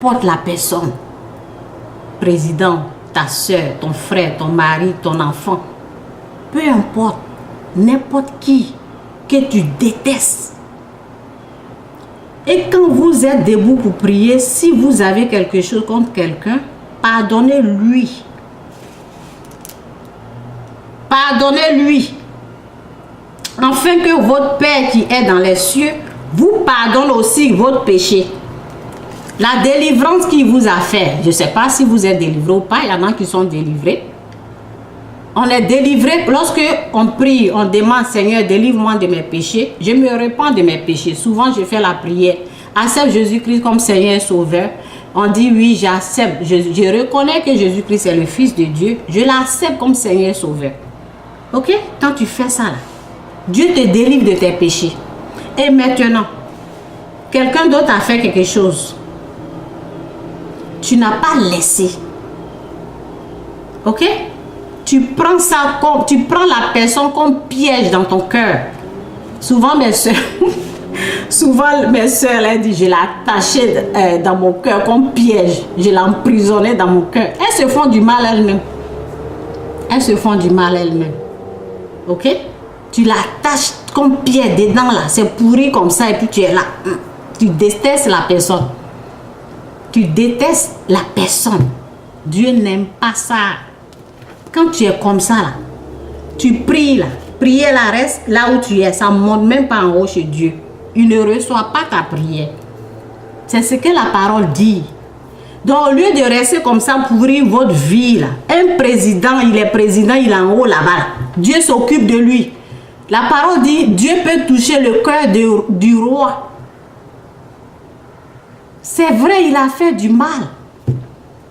Porte la personne, président, ta soeur, ton frère, ton mari, ton enfant, peu importe, n'importe qui que tu détestes. Et quand vous êtes debout pour prier, si vous avez quelque chose contre quelqu'un, pardonnez-lui. Pardonnez-lui. Afin que votre Père qui est dans les cieux vous pardonne aussi votre péché. La délivrance qu'il vous a fait, je ne sais pas si vous êtes délivré ou pas, il y en a qui sont délivrés. On est délivré lorsque on prie, on demande Seigneur, délivre-moi de mes péchés. Je me répands de mes péchés. Souvent, je fais la prière. Accepte Jésus-Christ comme Seigneur et Sauveur. On dit oui, j'accepte. Je reconnais que Jésus-Christ est le Fils de Dieu. Je l'accepte comme Seigneur et Sauveur. Ok? Quand tu fais ça, là, Dieu te délivre de tes péchés. Et maintenant, quelqu'un d'autre a fait quelque chose. Tu n'as pas laissé. Ok? Tu prends ça comme, tu prends la personne comme piège dans ton cœur. Souvent mes soeurs, elles disent, je l'ai attachée dans mon cœur comme piège. Je l'ai emprisonnée dans mon cœur. Elles se font du mal elles-mêmes. Elles se font du mal elles-mêmes. Ok? Tu l'attaches comme piège dedans là. C'est pourri comme ça et puis tu es là. Tu détestes la personne. Tu détestes la personne. Dieu n'aime pas ça. Quand tu es comme ça là, tu pries là. Prier là reste là où tu es. Ça ne monte même pas en haut chez Dieu. Il ne reçoit pas ta prière. C'est ce que la parole dit. Donc au lieu de rester comme ça pourrir votre vie là, un président, il est président, il est en haut là-bas. Dieu s'occupe de lui. La parole dit, Dieu peut toucher le cœur du roi. C'est vrai, il a fait du mal. Mais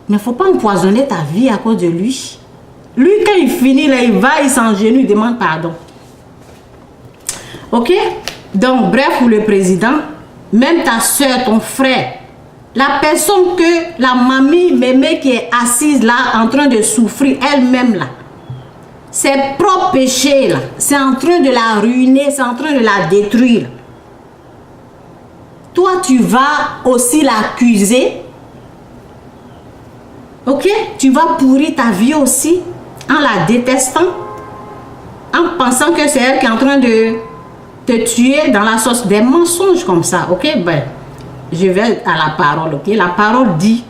il ne faut pas empoisonner ta vie à cause de lui. Lui, quand il finit, là, il va, il s'engenouille, il demande pardon. Ok? Donc, bref, pour le président, même ta soeur, ton frère, la personne que la mamie, mémé qui est assise là, en train de souffrir elle-même là, ses propres péchés là, c'est en train de la ruiner, c'est en train de la détruire. Toi, tu vas aussi l'accuser. Ok? Tu vas pourrir ta vie aussi en la détestant, en pensant que c'est elle qui est en train de te tuer dans la sauce des mensonges comme ça. Ok? Ben, je vais à la parole. Ok? La parole dit,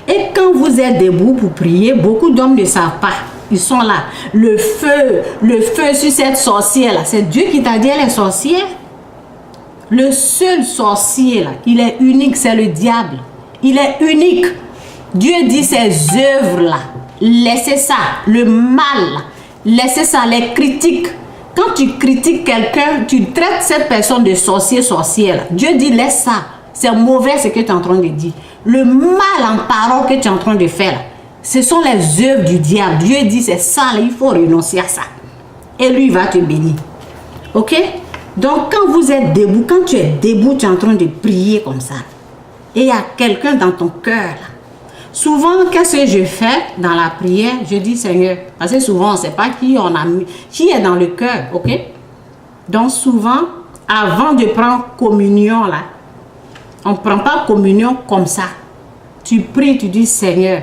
et quand vous êtes debout pour prier, beaucoup d'hommes ne savent pas. Ils sont là. Le feu sur cette sorcière là. C'est Dieu qui t'a dit elle est sorcière. Le seul sorcier là, il est unique, c'est le diable. Il est unique. Dieu dit ses œuvres là, laissez ça, le mal là, laissez ça, les critiques. Quand tu critiques quelqu'un, tu traites cette personne de sorcier, sorcière là. Dieu dit laisse ça, c'est mauvais ce que tu es en train de dire. Le mal en parole que tu es en train de faire là, ce sont les œuvres du diable. Dieu dit c'est ça là, il faut renoncer à ça. Et lui il va te bénir. Ok? Donc, quand vous êtes debout, quand tu es debout, tu es en train de prier comme ça. Et il y a quelqu'un dans ton cœur. Là. Souvent, qu'est-ce que je fais dans la prière? Je dis Seigneur, parce que souvent, on ne sait pas qui on a mis, qui est dans le cœur, ok? Donc, souvent, avant de prendre communion, là, on ne prend pas communion comme ça. Tu pries, tu dis Seigneur,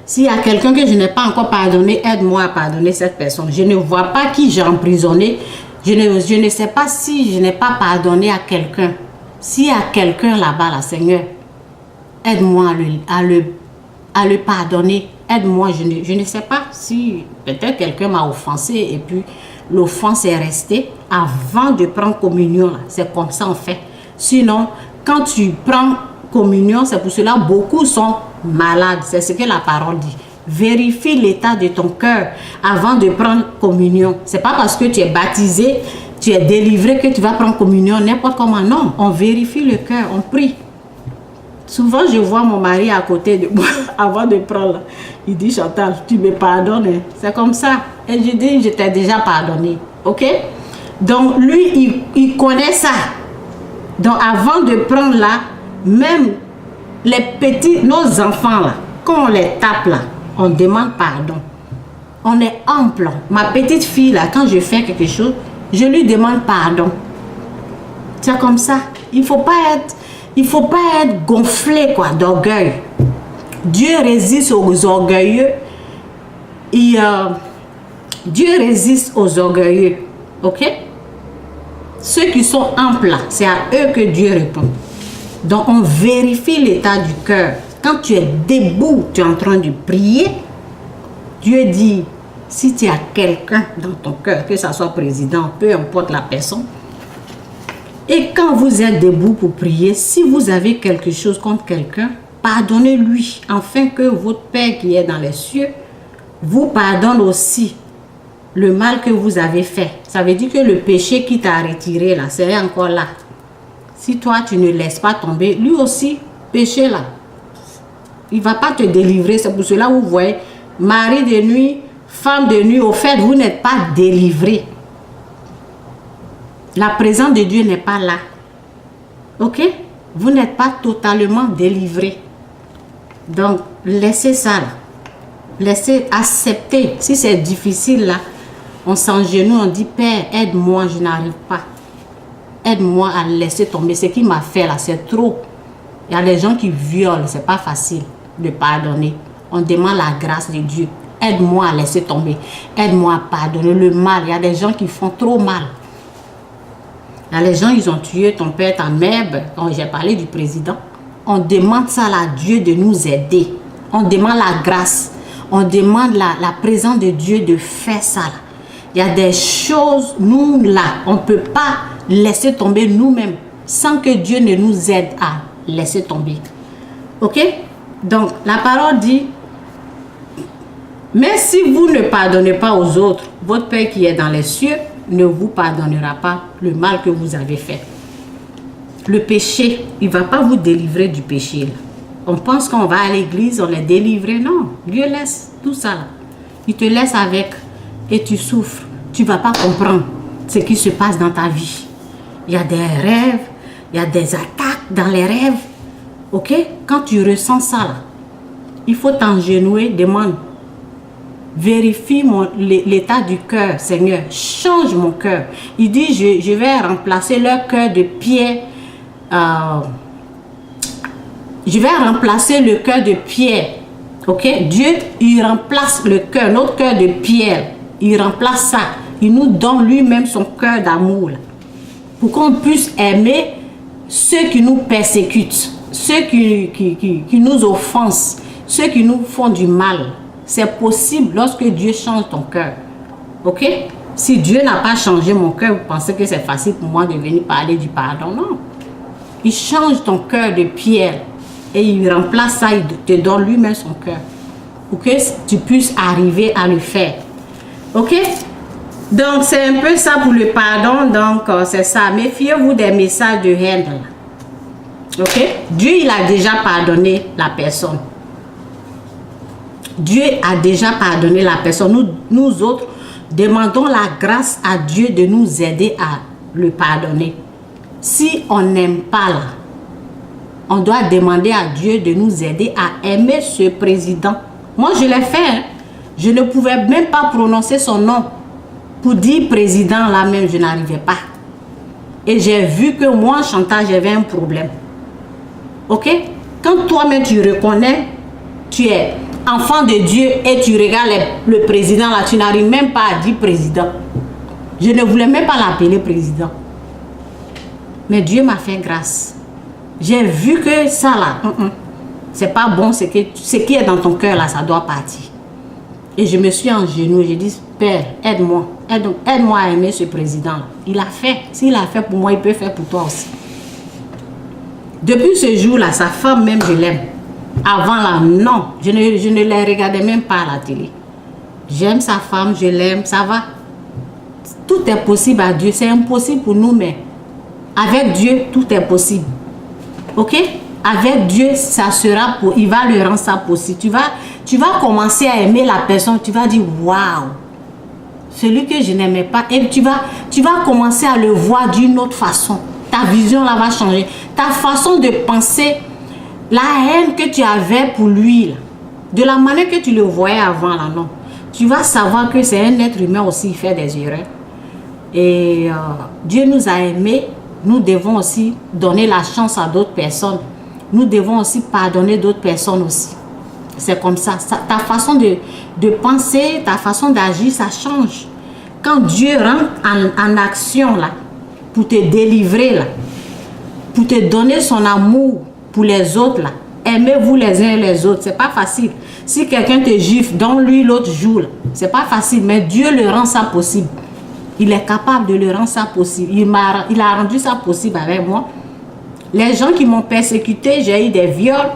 s'il y a quelqu'un que je n'ai pas encore pardonné, aide-moi à pardonner cette personne. Je ne vois pas qui j'ai emprisonné. Je ne sais pas si je n'ai pas pardonné à quelqu'un. S'il y a quelqu'un là-bas, là, Seigneur, aide-moi à le pardonner. Aide-moi, je ne sais pas si peut-être quelqu'un m'a offensé et puis l'offense est restée. Avant de prendre communion, c'est comme ça en fait. Sinon, quand tu prends communion, c'est pour cela beaucoup sont malades. C'est ce que la parole dit. Vérifie l'état de ton cœur avant de prendre communion. C'est pas parce que tu es baptisé, tu es délivré que tu vas prendre communion n'importe comment. Non, on vérifie le cœur, on prie. Souvent, je vois mon mari à côté de moi avant de prendre. Il dit Chantal, tu me pardonnes. C'est comme ça. Et je dis, je t'ai déjà pardonné. Ok? Donc, lui, il connaît ça. Donc, avant de prendre là, même les petits, nos enfants là, quand on les tape là, on demande pardon. On est ample. Ma petite fille, là, quand je fais quelque chose, je lui demande pardon. C'est comme ça. Il ne faut pas être Il ne faut pas être gonflé quoi, d'orgueil. Dieu résiste aux orgueilleux. Dieu résiste aux orgueilleux. Ok? Ceux qui sont amples, c'est à eux que Dieu répond. Donc, on vérifie l'état du cœur. Quand tu es debout, tu es en train de prier, Dieu dit, si tu as quelqu'un dans ton cœur, que ce soit président, peu importe la personne, et quand vous êtes debout pour prier, si vous avez quelque chose contre quelqu'un, pardonnez-lui, afin que votre Père qui est dans les cieux vous pardonne aussi le mal que vous avez fait. Ça veut dire que le péché qui t'a retiré là, c'est encore là. Si toi, tu ne laisses pas tomber, lui aussi, péché là. Il ne va pas te délivrer. C'est pour cela que vous voyez, mari de nuit, femme de nuit, au fait, vous n'êtes pas délivré. La présence de Dieu n'est pas là. Ok? Vous n'êtes pas totalement délivré. Donc, laissez ça là. Laissez accepter. Si c'est difficile là, on s'engenouille, on dit, Père, aide-moi, je n'arrive pas. Aide-moi à laisser tomber. Ce qu'il m'a fait là, c'est trop. Il y a des gens qui violent, c'est pas facile de pardonner. On demande la grâce de Dieu. Aide-moi à laisser tomber. Aide-moi à pardonner le mal. Il y a des gens qui font trop mal. Il y a des gens, ils ont tué ton père, ta mère. J'ai parlé du président. On demande ça à Dieu de nous aider. On demande la grâce. On demande la présence de Dieu de faire ça là. Il y a des choses, nous là, on ne peut pas laisser tomber nous-mêmes sans que Dieu ne nous aide à laisser tomber. Ok? Donc, la parole dit, mais si vous ne pardonnez pas aux autres, votre Père qui est dans les cieux ne vous pardonnera pas le mal que vous avez fait. Le péché, il ne va pas vous délivrer du péché. Là. On pense qu'on va à l'église, on est délivré. Non, Dieu laisse tout ça là. Il te laisse avec et tu souffres. Tu ne vas pas comprendre ce qui se passe dans ta vie. Il y a des rêves, il y a des attaques dans les rêves. Ok? Quand tu ressens ça là, il faut t'engenouiller, demande. Vérifie l'état du cœur, Seigneur. Change mon cœur. Il dit, je vais remplacer leur cœur de pierre. Je vais remplacer le cœur de pierre. Ok? Dieu, il remplace le cœur, notre cœur de pierre. Il remplace ça. Il nous donne lui-même son cœur d'amour. Pour qu'on puisse aimer ceux qui nous persécutent, ceux qui nous offensent, ceux qui nous font du mal. C'est possible lorsque Dieu change ton cœur. Ok? Si Dieu n'a pas changé mon cœur, vous pensez que c'est facile pour moi de venir parler du pardon? Non. Il change ton cœur de pierre et il remplace ça, il te donne lui-même son cœur. Pour que tu puisses arriver à le faire. Ok? Donc, c'est un peu ça pour le pardon. Donc, c'est ça. Méfiez-vous des messages de haine. Ok? Dieu, il a déjà pardonné la personne. Dieu a déjà pardonné la personne. Nous autres, demandons la grâce à Dieu de nous aider à le pardonner. Si on n'aime pas là, on doit demander à Dieu de nous aider à aimer ce président. Moi, je l'ai fait. Hein. Je ne pouvais même pas prononcer son nom. Pour dire président là même, je n'arrivais pas. Et j'ai vu que moi, en chantant, j'avais un problème. Ok? Quand toi-même tu reconnais, tu es enfant de Dieu et tu regardes le président là, tu n'arrives même pas à dire président. Je ne voulais même pas l'appeler président. Mais Dieu m'a fait grâce. J'ai vu que ça là, c'est pas bon, ce qui est dans ton cœur là, ça doit partir. Et je me suis en genoux, j'ai dit, Père, aide-moi, aide-moi à aimer ce président. Il a fait, s'il a fait pour moi, il peut faire pour toi aussi. Depuis ce jour-là, sa femme même, je l'aime. Avant là, non, je ne les regardais même pas à la télé. J'aime sa femme, je l'aime, ça va. Tout est possible à Dieu, c'est impossible pour nous, mais avec Dieu, tout est possible. Ok? Avec Dieu, ça sera pour, il va le rendre ça possible. Tu vas commencer à aimer la personne, tu vas dire, waouh, celui que je n'aimais pas, et tu vas commencer à le voir d'une autre façon. Ta vision là va changer. Ta façon de penser, la haine que tu avais pour lui, là, de la manière que tu le voyais avant, là, non. Tu vas savoir que c'est un être humain aussi, il fait des erreurs. Et Dieu nous a aimés nous devons aussi donner la chance à d'autres personnes. Nous devons aussi pardonner d'autres personnes aussi. C'est comme ça. Ta façon de penser, ta façon d'agir, ça change. Quand Dieu rentre en action là, pour te délivrer là, pour te donner son amour pour les autres là, aimez-vous les uns et les autres. C'est pas facile. Si quelqu'un te gifle, donne-lui l'autre jour. C'est pas facile, mais Dieu le rend ça possible. Il est capable de le rendre ça possible. Il a rendu ça possible avec moi. Les gens qui m'ont persécuté, j'ai eu des viols.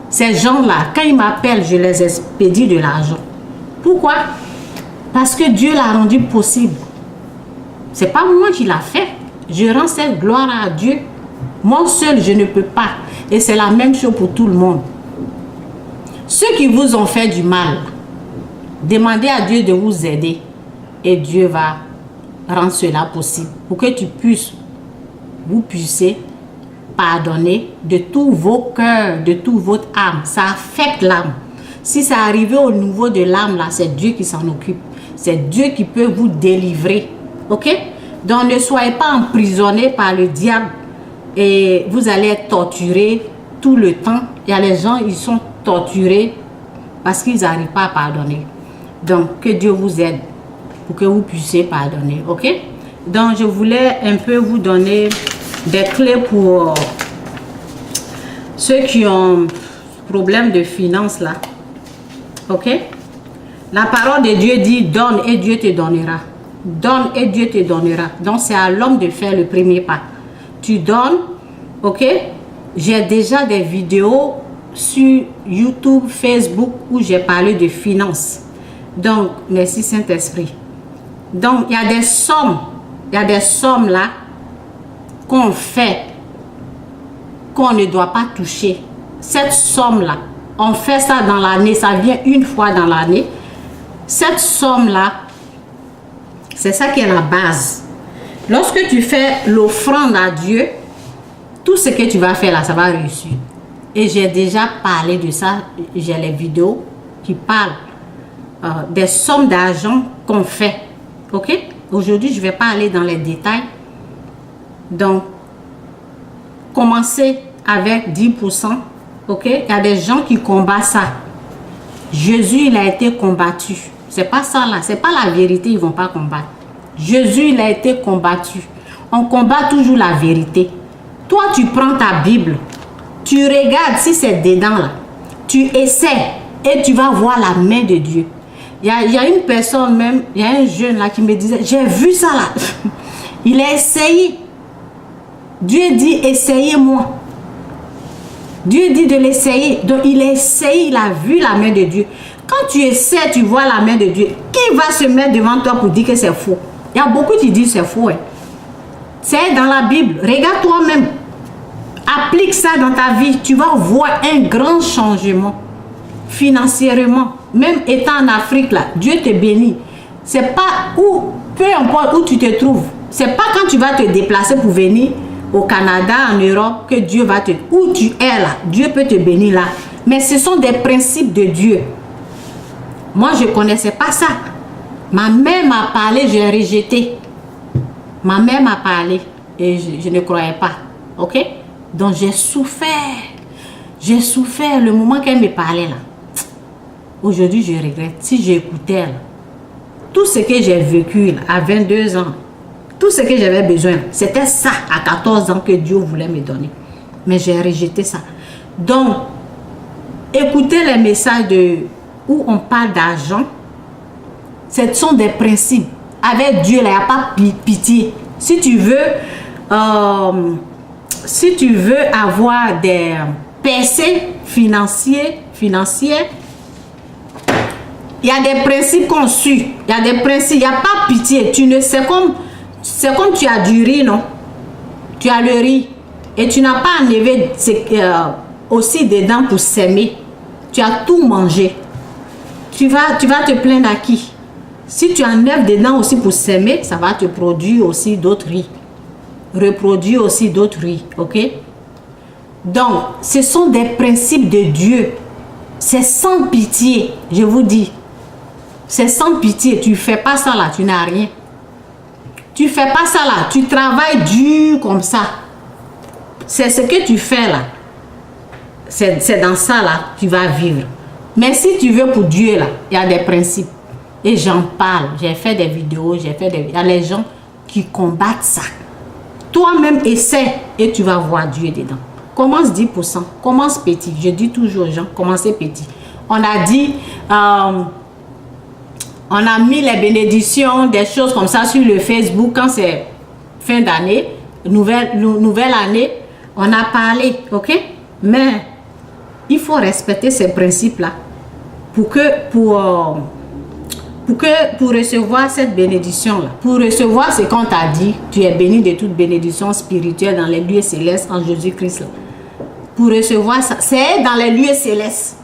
Ces gens-là, quand ils m'appellent, je les expédie de l'argent. Pourquoi? Parce que Dieu l'a rendu possible. C'est pas moi qui l'a fait. Je rends cette gloire à Dieu. Moi seul, je ne peux pas. Et c'est la même chose pour tout le monde. Ceux qui vous ont fait du mal, demandez à Dieu de vous aider. Et Dieu va rendre cela possible. Pour que vous puissiez pardonner de tous vos cœurs, de toute votre âme. Ça affecte l'âme. Si ça arrive au niveau de l'âme, là, c'est Dieu qui s'en occupe. C'est Dieu qui peut vous délivrer. Ok? Donc, ne soyez pas emprisonnés par le diable et vous allez être torturés tout le temps. Il y a les gens, ils sont torturés parce qu'ils n'arrivent pas à pardonner. Donc, que Dieu vous aide pour que vous puissiez pardonner. Ok? Donc, je voulais un peu vous donner des clés pour ceux qui ont problème de finances là. Ok? La parole de Dieu dit donne et Dieu te donnera. Donne et Dieu te donnera. Donc c'est à l'homme de faire le premier pas. Tu donnes. Ok? J'ai déjà des vidéos sur YouTube, Facebook où j'ai parlé de finances. Donc merci Saint-Esprit. Donc il y a des sommes. Il y a des sommes là qu'on fait, qu'on ne doit pas toucher. Cette somme-là, on fait ça dans l'année, ça vient une fois dans l'année. Cette somme-là, c'est ça qui est la base. Lorsque tu fais l'offrande à Dieu, tout ce que tu vas faire là, ça va réussir. Et j'ai déjà parlé de ça, j'ai les vidéos qui parlent des sommes d'argent qu'on fait. Ok? Aujourd'hui, je ne vais pas aller dans les détails. Donc, commencez avec 10%. Ok? Il y a des gens qui combattent ça. Jésus, il a été combattu. C'est pas ça là. C'est pas la vérité, ils ne vont pas combattre. Jésus, il a été combattu. On combat toujours la vérité. Toi, tu prends ta Bible. Tu regardes si c'est dedans là. Tu essaies et tu vas voir la main de Dieu. Il y a une personne même, il y a un jeune là qui me disait, j'ai vu ça là. Il a essayé. Dieu dit, essayez-moi. Dieu dit de l'essayer. Donc, il a essayé, il a vu la main de Dieu. Quand tu essaies, tu vois la main de Dieu. Qui va se mettre devant toi pour dire que c'est faux? Il y a beaucoup qui disent que c'est faux. Hein. C'est dans la Bible. Regarde toi-même. Applique ça dans ta vie. Tu vas voir un grand changement. Financièrement. Même étant en Afrique, là, Dieu te bénit. C'est pas où, peu importe où tu te trouves. C'est pas quand tu vas te déplacer pour venir au Canada, en Europe, que Dieu va te... Où tu es là, Dieu peut te bénir là. Mais ce sont des principes de Dieu. Moi, je ne connaissais pas ça. Ma mère m'a parlé, j'ai rejeté. Ma mère m'a parlé et je ne croyais pas. Ok? Donc, j'ai souffert. J'ai souffert le moment qu'elle me parlait là. Aujourd'hui, je regrette. Si j'écoutais là, tout ce que j'ai vécu là, à 22 ans, tout ce que j'avais besoin, c'était ça à 14 ans que Dieu voulait me donner. Mais j'ai rejeté ça. Donc, écoutez les messages où on parle d'argent. Ce sont des principes. Avec Dieu, il n'y a pas pitié. Si tu veux avoir des percées financières, il y a des principes qu'on suit. Il y a des principes, il n'y a pas pitié. Tu ne sais comme... C'est comme tu as du riz, non? Tu as le riz et tu n'as pas enlevé aussi dedans pour s'aimer. Tu as tout mangé. Tu vas te plaindre à qui? Si tu enlèves dedans aussi pour s'aimer, ça va te produire aussi d'autres riz. Reproduire aussi d'autres riz, ok? Donc, ce sont des principes de Dieu. C'est sans pitié, je vous dis. C'est sans pitié. Tu ne fais pas ça là, tu n'as rien. Tu fais pas ça là. Tu travailles dur comme ça. C'est ce que tu fais là. C'est dans ça là tu vas vivre. Mais si tu veux pour Dieu là, il y a des principes. Et j'en parle. J'ai fait des vidéos, il y a les gens qui combattent ça. Toi-même essaie et tu vas voir Dieu dedans. Commence 10%, commence petit. Je dis toujours aux gens, commencez petit. On a dit, on a mis les bénédictions, des choses comme ça sur le Facebook quand c'est fin d'année, nouvelle année. On a parlé, ok? Mais il faut respecter ces principes-là pour recevoir cette bénédiction-là. Pour recevoir ce qu'on t'a dit, tu es béni de toute bénédiction spirituelle dans les lieux célestes en Jésus-Christ. Pour recevoir ça, c'est dans les lieux célestes.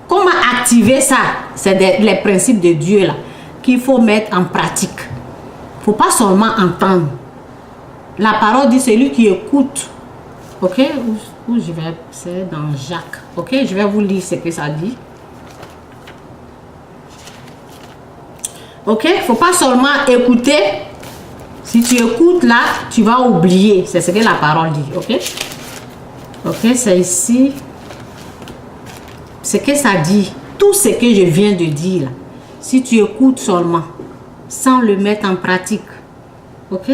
Comment activer ça? C'est les principes de Dieu là qu'il faut mettre en pratique. Il ne faut pas seulement entendre. La parole dit celui qui écoute. Ok? Où je vais? C'est dans Jacques. Ok? Je vais vous lire ce que ça dit. Ok? Il ne faut pas seulement écouter. Si tu écoutes là, tu vas oublier. C'est ce que la parole dit. Ok? Ok? C'est ici. Ce que ça dit. Tout ce que je viens de dire là. Si tu écoutes seulement, sans le mettre en pratique. Ok?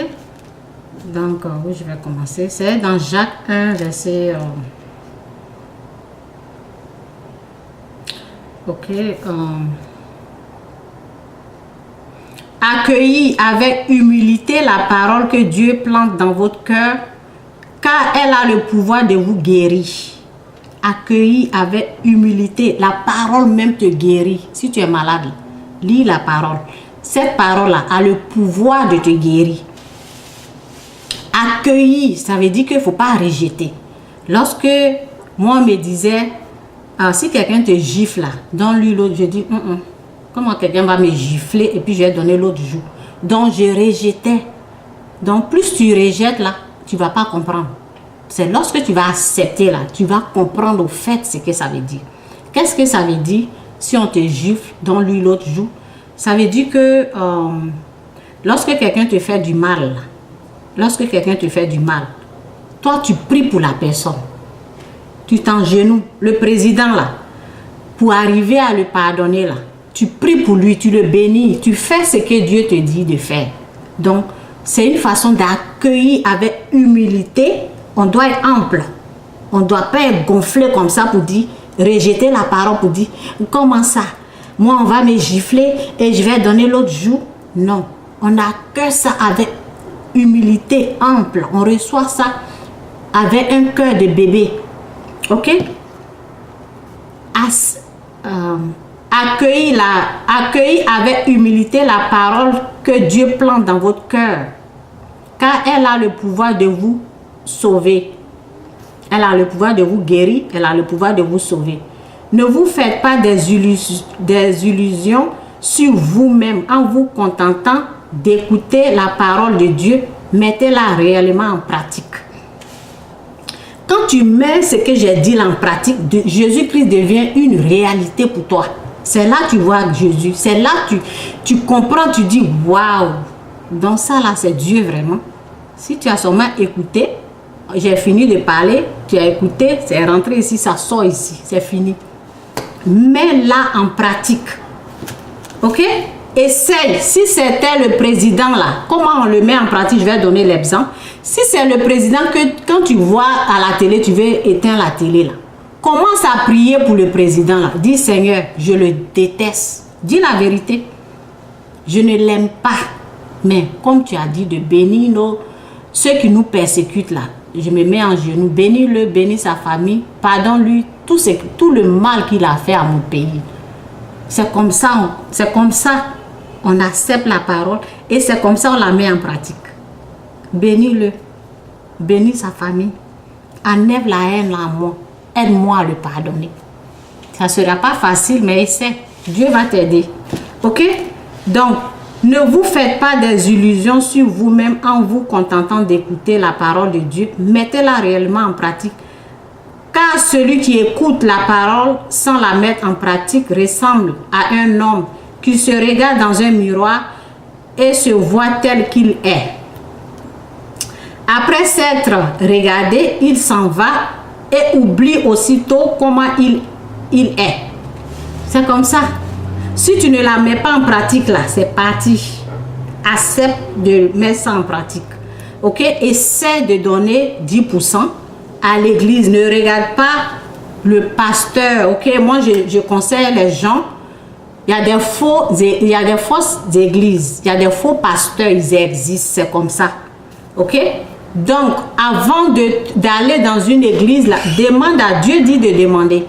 Donc, où je vais commencer? C'est dans Jacques 1, verset... ok. Accueillis avec humilité la parole que Dieu plante dans votre cœur, car elle a le pouvoir de vous guérir. Accueillis avec humilité. La parole même te guérit. Si tu es malade, lis la parole. Cette parole-là a le pouvoir de te guérir. Accueillir, ça veut dire qu'il ne faut pas rejeter. Lorsque moi on me disait, si quelqu'un te gifle là, donne-lui l'autre, je dis, comment quelqu'un va me gifler et puis je vais donner l'autre joue. Donc je rejetais. Donc plus tu rejettes là, tu ne vas pas comprendre. C'est lorsque tu vas accepter là, tu vas comprendre au fait ce que ça veut dire. Qu'est-ce que ça veut dire si on te gifle, donne-lui l'autre joue? Ça veut dire que lorsque quelqu'un te fait du mal là, lorsque quelqu'un te fait du mal, toi tu pries pour la personne. Tu t'engenouilles, le président là, pour arriver à le pardonner là. Tu pries pour lui, tu le bénis, tu fais ce que Dieu te dit de faire. Donc, c'est une façon d'accueillir avec humilité. On doit être ample. On ne doit pas être gonflé comme ça pour dire, rejeter la parole pour dire, comment ça? Moi, on va me gifler et je vais donner l'autre joue. Non, on accueille ça avec humilité ample. On reçoit ça avec un cœur de bébé. Ok? Accueillez avec humilité la parole que Dieu plante dans votre cœur. Car elle a le pouvoir de vous sauver. Elle a le pouvoir de vous guérir. Elle a le pouvoir de vous sauver. Ne vous faites pas des illusions sur vous-même en vous contentant d'écouter la parole de Dieu. Mettez-la réellement en pratique. Quand tu mets ce que j'ai dit là en pratique, Jésus-Christ devient une réalité pour toi. C'est là que tu vois Jésus. C'est là que tu comprends, tu dis waouh. Donc ça là, c'est Dieu vraiment. Si tu as seulement écouté, j'ai fini de parler, tu as écouté, c'est rentré ici, ça sort ici, c'est fini. Mets-la en pratique. Ok? Essaye. Si c'était le président là, comment on le met en pratique? Je vais donner l'exemple. Si c'est le président que quand tu vois à la télé, tu veux éteindre la télé là. Commence à prier pour le président là. Dis Seigneur, je le déteste. Dis la vérité. Je ne l'aime pas. Mais comme tu as dit de bénir ceux qui nous persécutent là. Je me mets en genoux. Bénis-le, bénis sa famille. Pardonne-lui tout le mal qu'il a fait à mon pays. C'est comme ça. On accepte la parole et c'est comme ça on la met en pratique. Bénis-le. Bénis sa famille. Enlève la haine en moi. Aide-moi à le pardonner. Ça ne sera pas facile, mais essaie. Dieu va t'aider. Ok? Donc, ne vous faites pas des illusions sur vous-même en vous contentant d'écouter la parole de Dieu. Mettez-la réellement en pratique. Car celui qui écoute la parole sans la mettre en pratique ressemble à un homme qui se regarde dans un miroir et se voit tel qu'il est. Après s'être regardé, il s'en va et oublie aussitôt comment il est. C'est comme ça. Si tu ne la mets pas en pratique là, c'est parti. Accepte de mettre ça en pratique. Ok? Essaie de donner 10% à l'église. Ne regarde pas le pasteur. Ok? Moi, je conseille les gens. Il y a des fausses églises. Il y a des faux pasteurs. Ils existent. C'est comme ça. Ok? Donc, avant d'aller dans une église, là, demande à Dieu, dit de demander.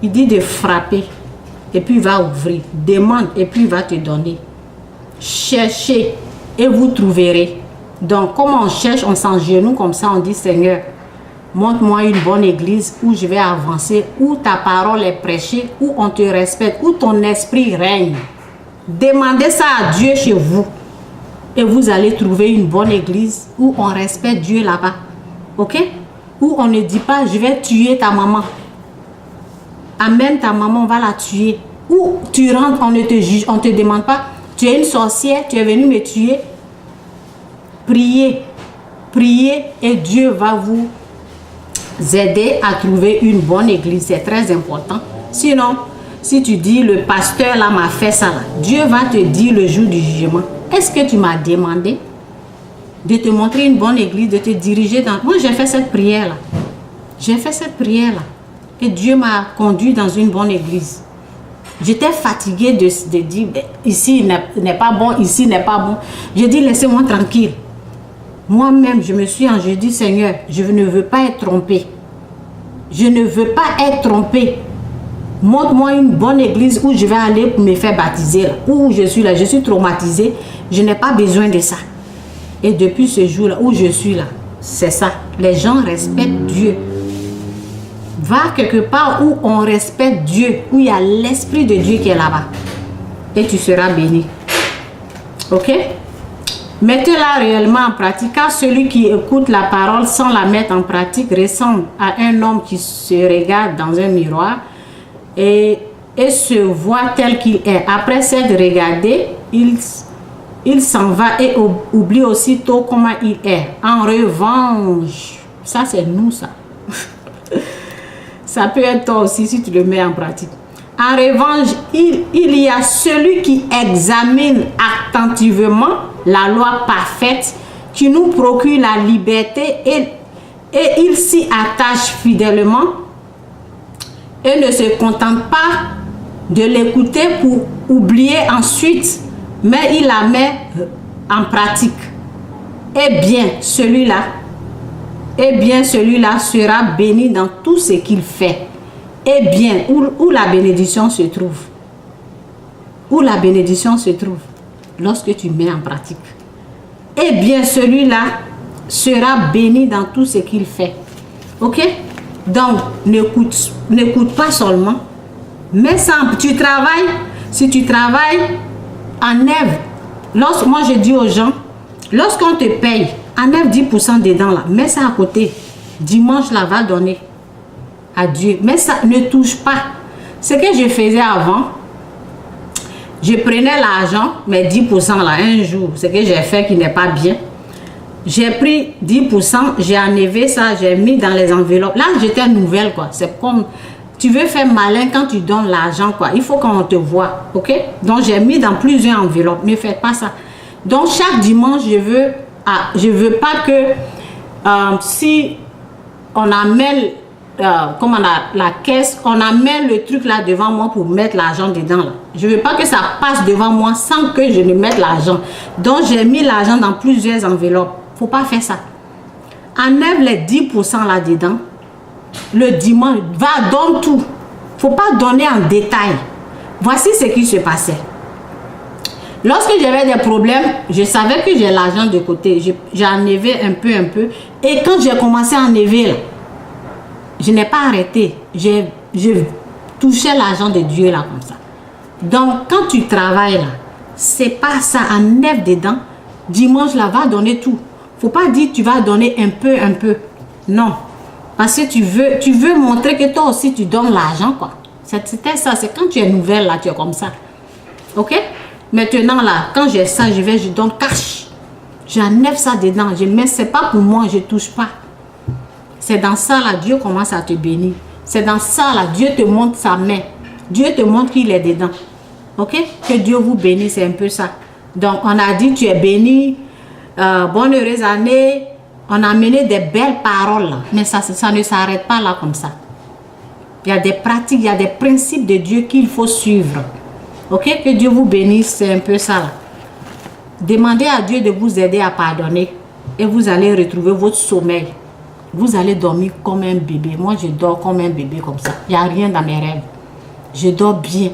Il dit de frapper. Et puis il va ouvrir. Demande et puis il va te donner. Cherchez et vous trouverez. Donc, comme on cherche, on s'engenouille comme ça, on dit Seigneur, montre-moi une bonne église où je vais avancer, où ta parole est prêchée, où on te respecte, où ton esprit règne. Demandez ça à Dieu chez vous. Et vous allez trouver une bonne église où on respecte Dieu là-bas. Ok? Où on ne dit pas, je vais tuer ta maman. Amène ta maman, on va la tuer. Où tu rentres, on ne te juge, on ne te demande pas, tu es une sorcière, tu es venu me tuer. Priez, priez et Dieu va vous aider à trouver une bonne église. C'est très important. Sinon, si tu dis, le pasteur là m'a fait ça, là, Dieu va te dire le jour du jugement. Est-ce que tu m'as demandé de te montrer une bonne église, de te diriger dans... Moi, j'ai fait cette prière-là. J'ai fait cette prière-là. Et Dieu m'a conduit dans une bonne église. J'étais fatiguée de dire, ici n'est pas bon, ici n'est pas bon. J'ai dit, laissez-moi tranquille. Moi-même, je me suis je dis, Seigneur, je ne veux pas être trompée. Je ne veux pas être trompée. Montre-moi une bonne église où je vais aller pour me faire baptiser. Là. Où je suis là, je suis traumatisée. Je n'ai pas besoin de ça. Et depuis ce jour-là, où je suis là, c'est ça. Les gens respectent Dieu. Va quelque part où on respecte Dieu, où il y a l'Esprit de Dieu qui est là-bas. Et tu seras béni. Ok? Mettez-la réellement en pratique, car celui qui écoute la parole sans la mettre en pratique ressemble à un homme qui se regarde dans un miroir et se voit tel qu'il est. Après s'être regardé, il s'en va et oublie aussitôt comment il est. En revanche, ça c'est nous ça. Ça peut être toi aussi si tu le mets en pratique. En revanche, il y a celui qui examine attentivement la loi parfaite qui nous procure la liberté et il s'y attache fidèlement et ne se contente pas de l'écouter pour oublier ensuite, mais il la met en pratique. Eh bien, celui-là sera béni dans tout ce qu'il fait. Eh bien, où la bénédiction se trouve? Où la bénédiction se trouve? Lorsque tu mets en pratique. Eh bien, celui-là sera béni dans tout ce qu'il fait. Ok? Donc, n'écoute pas seulement, mais tu travailles. Si tu travailles, enlève. Moi, je dis aux gens, lorsqu'on te paye, enlève 10% dedans là. Mets ça à côté. Dimanche, là, va donner à Dieu. Mais ça ne touche pas. Ce que je faisais avant, je prenais l'argent, mais 10% là, un jour, ce que j'ai fait qui n'est pas bien. J'ai pris 10%, j'ai enlevé ça, j'ai mis dans les enveloppes. Là, j'étais nouvelle, quoi. C'est comme, tu veux faire malin quand tu donnes l'argent, quoi. Il faut qu'on te voit, ok? Donc, j'ai mis dans plusieurs enveloppes. Ne faites pas ça. Donc, chaque dimanche, je veux pas que si on amène comme on a la caisse, on amène le truc là devant moi pour mettre l'argent dedans là. Je veux pas que ça passe devant moi sans que je ne mette l'argent. Donc j'ai mis l'argent dans plusieurs enveloppes. Faut pas faire ça. Enlève les 10% là dedans. Le dimanche, donne tout. Faut pas donner en détail. Voici ce qui se passait. Lorsque j'avais des problèmes, je savais que j'ai l'argent de côté. J'ai enlevé un peu. Et quand j'ai commencé à enlever là, je n'ai pas arrêté. Je touchais l'argent de Dieu là comme ça. Donc, quand tu travailles là, c'est pas ça, enlève dedans. Dimanche là, va donner tout. Faut pas dire tu vas donner un peu. Non. Parce que tu veux montrer que toi aussi tu donnes l'argent quoi. C'était ça. C'est quand tu es nouvelle là, tu es comme ça. Ok? Maintenant là, quand j'ai ça, je donne cash. J'enlève ça dedans. Je mets, c'est pas pour moi, je touche pas. C'est dans ça là, Dieu commence à te bénir. C'est dans ça là, Dieu te montre sa main. Dieu te montre qu'il est dedans. Ok? Que Dieu vous bénisse, c'est un peu ça. Donc, on a dit, tu es béni. Bonne heureuse année. On a mené des belles paroles là. Mais ça ne s'arrête pas là comme ça. Il y a des pratiques, il y a des principes de Dieu qu'il faut suivre. Ok? Que Dieu vous bénisse, c'est un peu ça là. Demandez à Dieu de vous aider à pardonner. Et vous allez retrouver votre sommeil. Vous allez dormir comme un bébé. Moi, je dors comme un bébé comme ça. Il n'y a rien dans mes rêves. Je dors bien.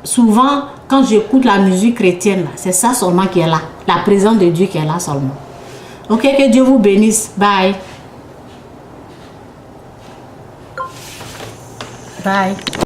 Souvent, quand j'écoute la musique chrétienne, c'est ça seulement qui est là. La présence de Dieu qui est là seulement. Ok, que Dieu vous bénisse. Bye. Bye.